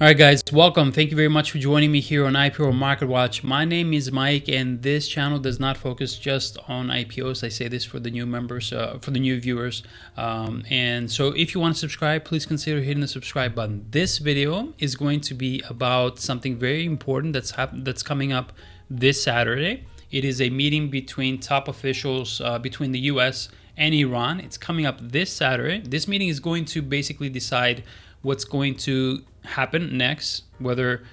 All right, guys, welcome. Thank you very much for joining me here on IPO Market Watch. My name is Mike, and this channel does not focus just on IPOs. I say this for the new members, for the new viewers. And so if you want to subscribe, please consider hitting the subscribe button. This video is going to be about something very important that's coming up this Saturday. It is a meeting between top officials between the US and Iran. It's coming up this Saturday. This meeting is going to basically decide what's going to happen next, whether,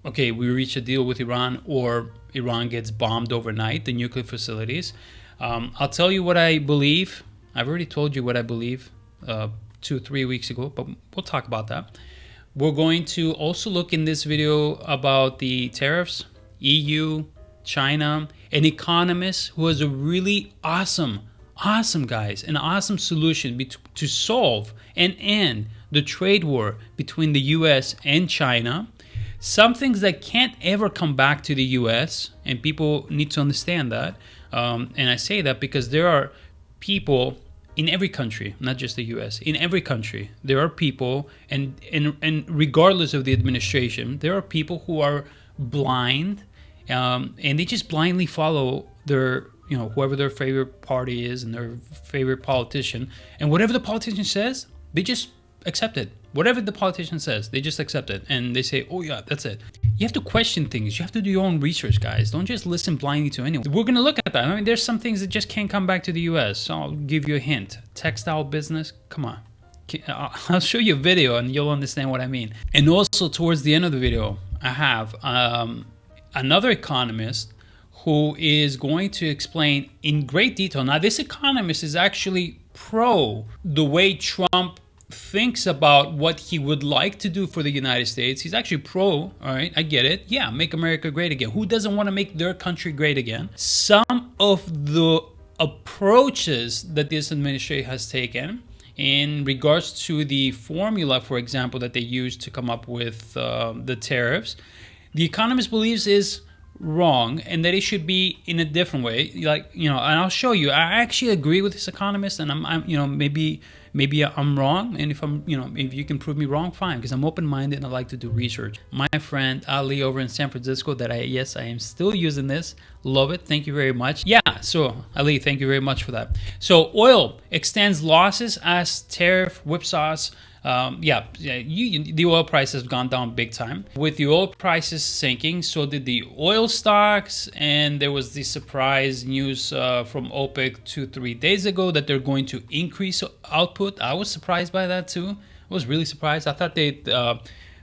okay, we reach a deal with Iran or Iran gets bombed overnight, the nuclear facilities. I'll tell you what I believe. I've already told you what I believe 2-3 weeks ago, but we'll talk about that. We're going to also look in this video about the tariffs, EU, China, an economist who has a really awesome guys, an awesome solution to solve and end the trade war between the US and China. Some things that can't ever come back to the US, and people need to understand that. And I say that because there are people in every country, not just the US, in every country, there are people, and regardless of the administration, there are people who are blind, and they just blindly follow their, whoever their favorite party is and their favorite politician. And whatever the politician says, they just accept it. Whatever the politician says, they just accept it. And they say, oh yeah, that's it. You have to question things. You have to do your own research, guys. Don't just listen blindly to anyone. We're going to look at that. I mean, there's some things that just can't come back to the US. So I'll give you a hint. Textile business, come on. I'll show you a video and you'll understand what I mean. And also towards the end of the video, I have another economist who is going to explain in great detail. Now, this economist is actually pro the way Trump thinks about what he would like to do for the United States. He's actually pro, all right, I get it. Yeah, make America great again. Who doesn't want to make their country great again? Some of the approaches that this administration has taken in regards to the formula, for example, that they used to come up with the tariffs, the economist believes is wrong, and that it should be in a different way. And I'll show you. I actually agree with this economist, and I'm maybe I'm wrong, and if you can prove me wrong, fine, because I'm open-minded and I like to do research. My friend Ali over in San Francisco, I am still using this. Love it. Thank you very much. Yeah, so Ali, thank you very much for that. So oil extends losses as tariff whipsaws. The oil price has gone down big time. With the oil prices sinking, so did the oil stocks, and there was the surprise news from OPEC 2-3 days ago that they're going to increase output. I was surprised by that too. I was really surprised. I thought they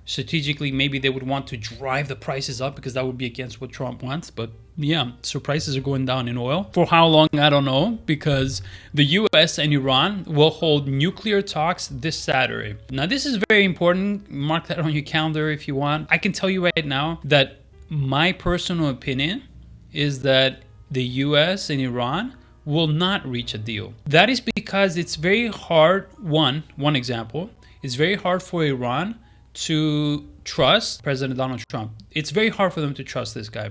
strategically maybe they would want to drive the prices up because that would be against what Trump wants, but yeah, so prices are going down in oil. For how long, I don't know, because the US and Iran will hold nuclear talks this Saturday. Now, this is very important. Mark that on your calendar if you want. I can tell you right now that my personal opinion is that the US and Iran will not reach a deal. That is because it's very hard. One example, it's very hard for Iran to trust President Donald Trump. It's very hard for them to trust this guy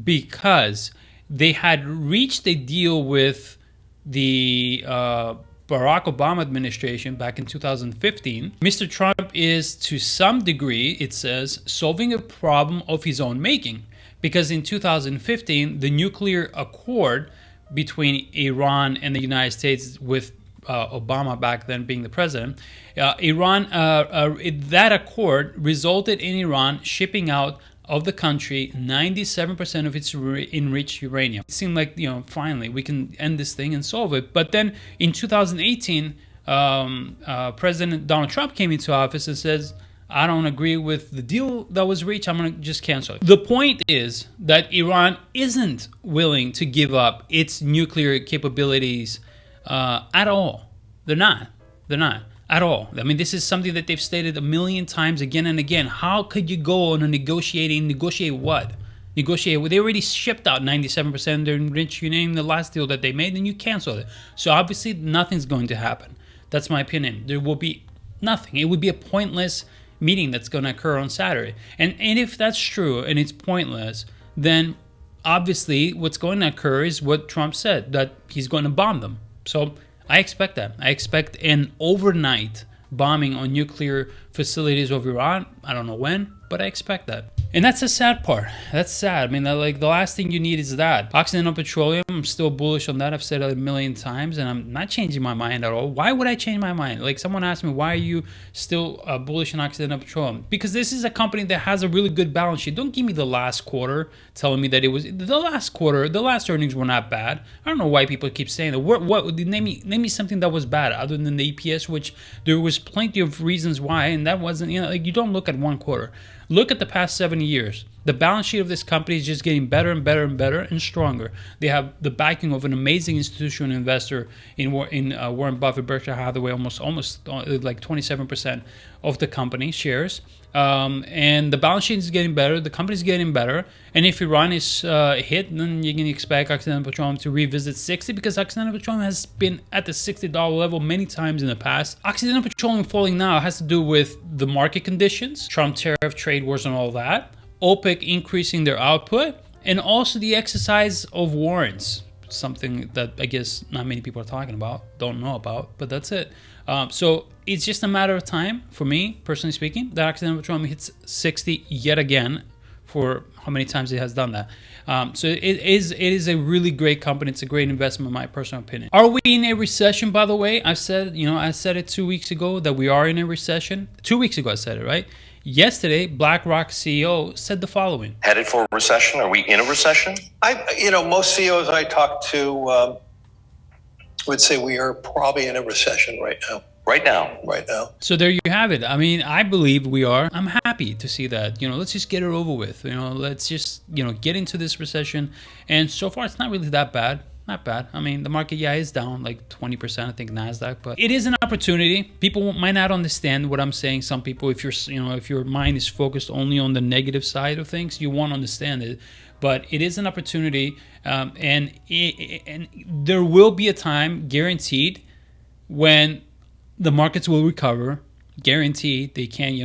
because they had reached a deal with the Barack Obama administration back in 2015. Mr. Trump is, to some degree, it says, solving a problem of his own making, because in 2015, the nuclear accord between Iran and the United States with Obama back then being the president, that accord resulted in Iran shipping out of the country 97% of its enriched uranium. It seemed like, finally we can end this thing and solve it. But then in 2018, President Donald Trump came into office and says, I don't agree with the deal that was reached. I'm going to just cancel it. The point is that Iran isn't willing to give up its nuclear capabilities at all. They're not at all. I mean, this is something that they've stated a million times again and again. How could you go on a negotiate what? They already shipped out 97% of their enriched uranium in the last deal that they made, and you canceled it. So obviously nothing's going to happen. That's my opinion. There will be nothing. It would be a pointless meeting that's going to occur on Saturday. And if that's true and it's pointless, then obviously what's going to occur is what Trump said, that he's going to bomb them. So I expect that. I expect an overnight bombing on nuclear facilities of Iran. I don't know when, but I expect that. And that's the sad part. That's sad. I mean, like, the last thing you need is that. Occidental Petroleum, I'm still bullish on that. I've said it a million times, and I'm not changing my mind at all. Why would I change my mind? Like, someone asked me, why are you still bullish on Occidental Petroleum? Because this is a company that has a really good balance sheet. Don't give me the last quarter telling me that it was the last quarter. The last earnings were not bad. I don't know why people keep saying that. What name me something that was bad other than the EPS, which there was plenty of reasons why, and that wasn't, like, you don't look at one quarter. Look at the past 7 years. The balance sheet of this company is just getting better and better and better and stronger. They have the backing of an amazing institutional investor in Warren Buffett, Berkshire Hathaway, almost like 27% of the company shares. And the balance sheet is getting better. The company is getting better. And if Iran is hit, then you can expect Occidental Petroleum to revisit 60, because Occidental Petroleum has been at the $60 level many times in the past. Occidental Petroleum falling now has to do with the market conditions, Trump tariff, trade wars, and all that. OPEC increasing their output, and also the exercise of warrants, something that I guess not many people are talking about, don't know about, but that's it. So it's just a matter of time, for me, personally speaking, that Occidental Petroleum hits 60 yet again, for how many times it has done that. So it is a really great company. It's a great investment, in my personal opinion. Are we in a recession, by the way? I said it 2 weeks ago that we are in a recession. 2 weeks ago I said it, right? Yesterday, BlackRock CEO said the following. Headed for a recession? Are we in a recession? Most CEOs I talk to would say we are probably in a recession right now. Right now. So there you have it. I mean, I believe we are. I'm happy to see that. Let's just get it over with. Let's just, get into this recession. And so far, it's not really that bad. Not bad. I mean, the market, is down like 20%, I think, NASDAQ, but it is an opportunity. People might not understand what I'm saying. Some people, if your mind is focused only on the negative side of things, you won't understand it. But it is an opportunity, and there will be a time, guaranteed, when the markets will recover. Guaranteed. They can't,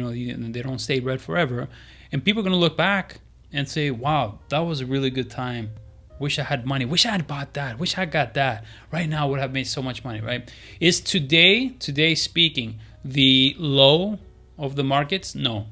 they don't stay red forever. And people are going to look back and say, wow, that was a really good time. Wish I had money. Wish I had bought that. Wish I got that. Right now I would have made so much money, right? Is today speaking, the low of the markets? No,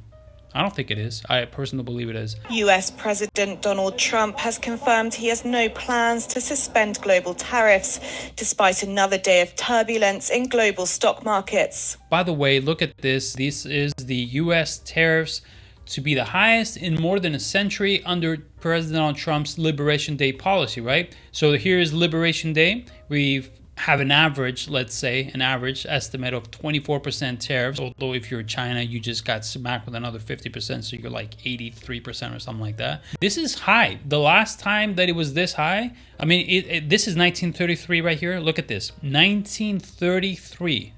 I don't think it is. I personally believe it is. US President Donald Trump has confirmed he has no plans to suspend global tariffs, despite another day of turbulence in global stock markets. By the way, look at this. This is the US tariffs to be the highest in more than a century under President Donald Trump's Liberation Day policy, right? So here is Liberation Day. We have an average, let's say, an average estimate of 24% tariffs. Although if you're China, you just got smacked with another 50%, so you're like 83% or something like that. This is high. The last time that it was this high, I mean, this is 1933 right here. Look at this, 1933,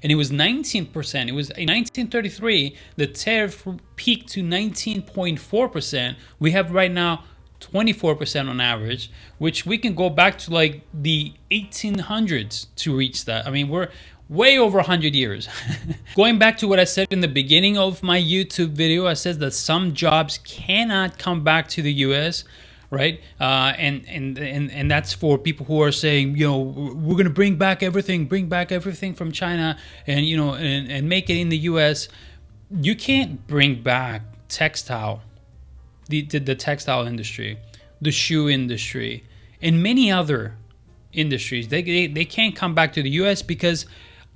and it was 19%. It was in 1933, the tariff peaked to 19.4%. We have right now 24% on average, which we can go back to like the 1800s to reach that. I mean, we're way over 100 years. Going back to what I said in the beginning of my YouTube video, I said that some jobs cannot come back to the US, right? And that's for people who are saying, we're going to bring back everything from China and, and make it in the US. You can't bring back textile. The textile industry, the shoe industry, and many other industries. They can't come back to the US because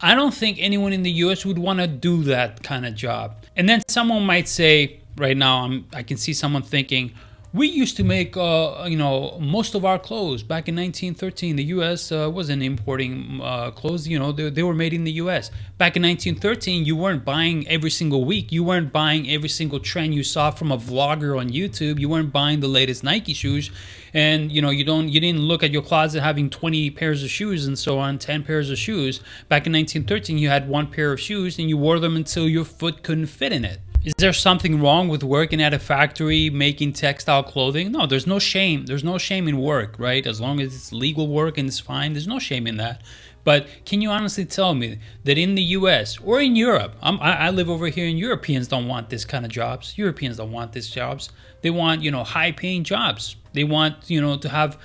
I don't think anyone in the US would want to do that kind of job. And then someone might say, right now, I can see someone thinking, we used to make, most of our clothes back in 1913. The U.S. wasn't importing clothes. They were made in the U.S. Back in 1913, you weren't buying every single week. You weren't buying every single trend you saw from a vlogger on YouTube. You weren't buying the latest Nike shoes, and you didn't look at your closet having 20 pairs of shoes and so on, 10 pairs of shoes. Back in 1913, you had one pair of shoes, and you wore them until your foot couldn't fit in it. Is there something wrong with working at a factory making textile clothing? No, there's no shame. There's no shame in work, right? As long as it's legal work and it's fine, there's no shame in that. But can you honestly tell me that in the US or in Europe, I live over here, and Europeans don't want this kind of jobs. Europeans don't want these jobs. They want, high-paying jobs. They want, to have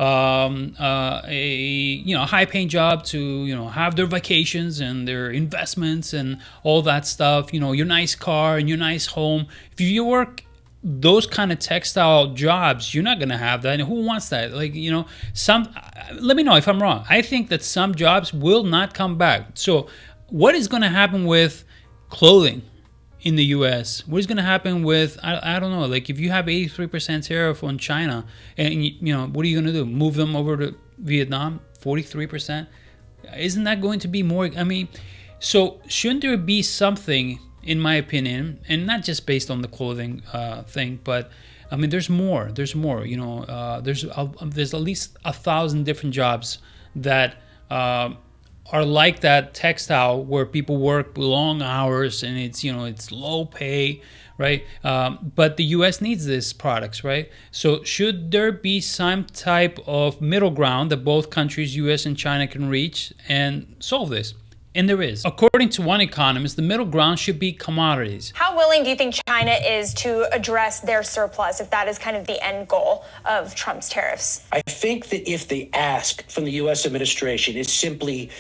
a high-paying job to have their vacations and their investments and all that stuff. Your nice car and your nice home. If you work those kind of textile jobs, you're not going to have that. And who wants that? Let me know if I'm wrong. I think that some jobs will not come back. So what is going to happen with clothing in the US? What is going to happen with, I don't know, like if you have 83% tariff on China and what are you going to do? Move them over to Vietnam? 43%? Isn't that going to be more? So shouldn't there be something, in my opinion, and not just based on the clothing thing, but there's more. There's at least 1,000 different jobs that are like that textile where people work long hours and it's low pay, right? But the U.S. needs these products, right? So should there be some type of middle ground that both countries, U.S. and China, can reach and solve this? And there is. According to one economist, the middle ground should be commodities. How willing do you think China is to address their surplus if that is kind of the end goal of Trump's tariffs? I think that if the ask from the U.S. administration is simply,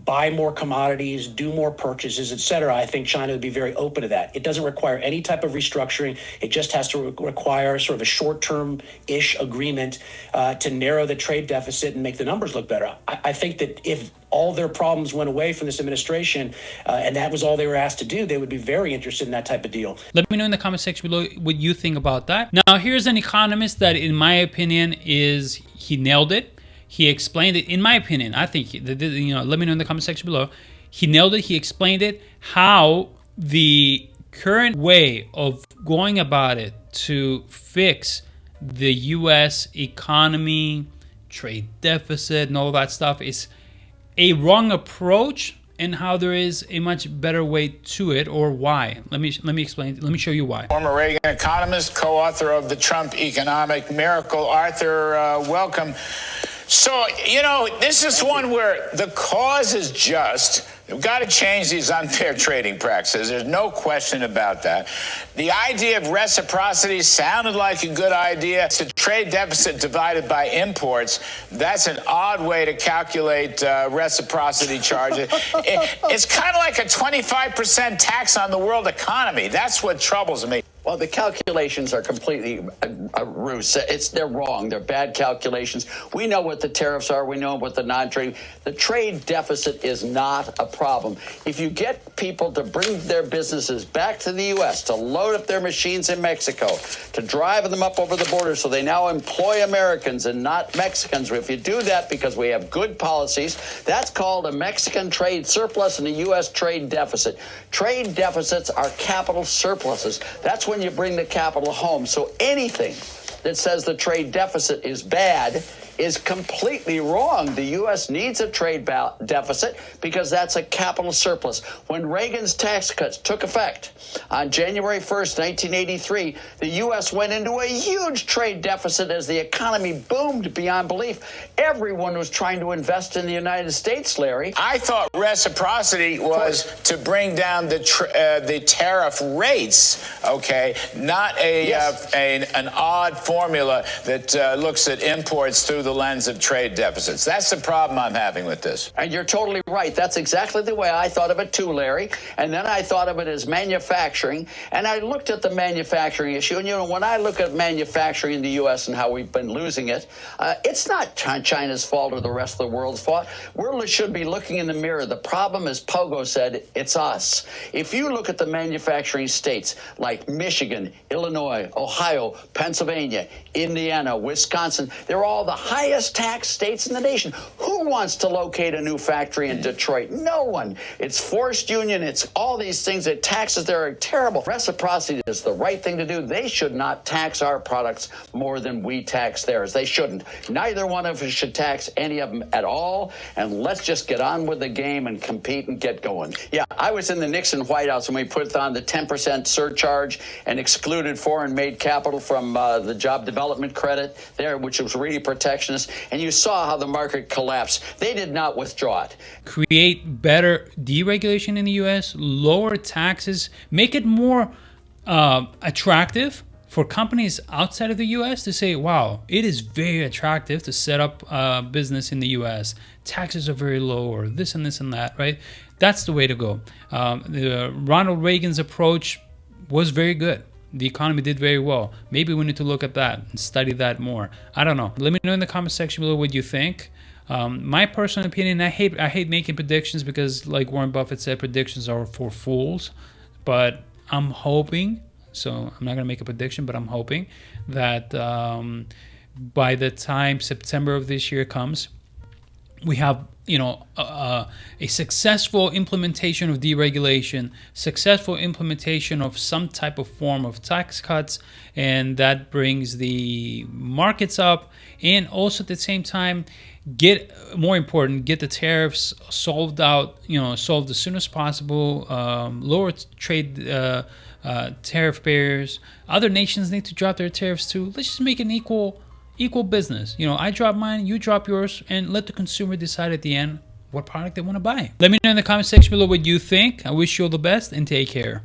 buy more commodities, do more purchases, et cetera, I think China would be very open to that. It doesn't require any type of restructuring. It just has to require sort of a short-term-ish agreement to narrow the trade deficit and make the numbers look better. I think that if all their problems went away from this administration, and that was all they were asked to do, they would be very interested in that type of deal. Let me know in the comment section below what you think about that. Now, here's an economist that, in my opinion, he nailed it. He explained it. In my opinion, I think, let me know in the comment section below. He nailed it. He explained it, how the current way of going about it to fix the U.S. economy, trade deficit, and all that stuff is a wrong approach, and how there is a much better way to it, or why. Let me explain. Let me show you why. Former Reagan economist, co-author of the Trump Economic Miracle. Arthur, welcome. So, this is one where the cause is just. We've got to change these unfair trading practices. There's no question about that. The idea of reciprocity sounded like a good idea. It's a trade deficit divided by imports. That's an odd way to calculate reciprocity charges. It's kind of like a 25% tax on the world economy. That's what troubles me. Well, the calculations are completely a ruse. They're wrong. They're bad calculations. We know what the tariffs are. We know what the non-trade. The trade deficit is not a problem. If you get people to bring their businesses back to the U.S., to load up their machines in Mexico, to drive them up over the border so they now employ Americans and not Mexicans. If you do that because we have good policies, that's called a Mexican trade surplus and a U.S. trade deficit. Trade deficits are capital surpluses. That's when you bring the capital home. So anything that says the trade deficit is bad is completely wrong. The U.S. needs a trade deficit because that's a capital surplus. When Reagan's tax cuts took effect on January 1st, 1983, the U.S. went into a huge trade deficit as the economy boomed beyond belief. Everyone was trying to invest in the United States, Larry. I thought reciprocity was to bring down the tariff rates, okay, not an odd formula that looks at imports through the lens of trade deficits. That's the problem I'm having with this. And you're totally right. That's exactly the way I thought of it too, Larry. And then I thought of it as manufacturing. And I looked at the manufacturing issue. And, when I look at manufacturing in the U.S. and how we've been losing it, it's not China's fault or the rest of the world's fault. We should be looking in the mirror. The problem, as Pogo said, it's us. If you look at the manufacturing states like Michigan, Illinois, Ohio, Pennsylvania, Indiana, Wisconsin, they're all the highest tax states in the nation. Who wants to locate a new factory in Detroit? No one. It's forced union. It's all these things. The taxes there are terrible. Reciprocity is the right thing to do. They should not tax our products more than we tax theirs. They shouldn't. Neither one of us should tax any of them at all. And let's just get on with the game and compete and get going. Yeah, I was in the Nixon White House when we put on the 10% surcharge and excluded foreign-made capital from the job development credit there, which was really protectionist. And you saw how the market collapsed. They did not withdraw it. Create better deregulation in the U.S., lower taxes, make it more attractive for companies outside of the US to say, wow, it is very attractive to set up a business in the US. Taxes are very low, or this and this and that, right? That's the way to go. Ronald Reagan's approach was very good. The economy did very well. Maybe we need to look at that and study that more. I don't know. Let me know in the comment section below what you think. My personal opinion, I hate making predictions because, like Warren Buffett said, predictions are for fools. But I'm hoping, so I'm not going to make a prediction, but I'm hoping that by the time September of this year comes, we have, a successful implementation of deregulation, successful implementation of some type of form of tax cuts, and that brings the markets up, and also at the same time, get the tariffs solved as soon as possible, lower trade tariff barriers. Other nations need to drop their tariffs too. Let's just make an equal business. I drop mine, you drop yours, and let the consumer decide at the end what product they want to buy. Let me know in the comment section below what you think. I wish you all the best and take care.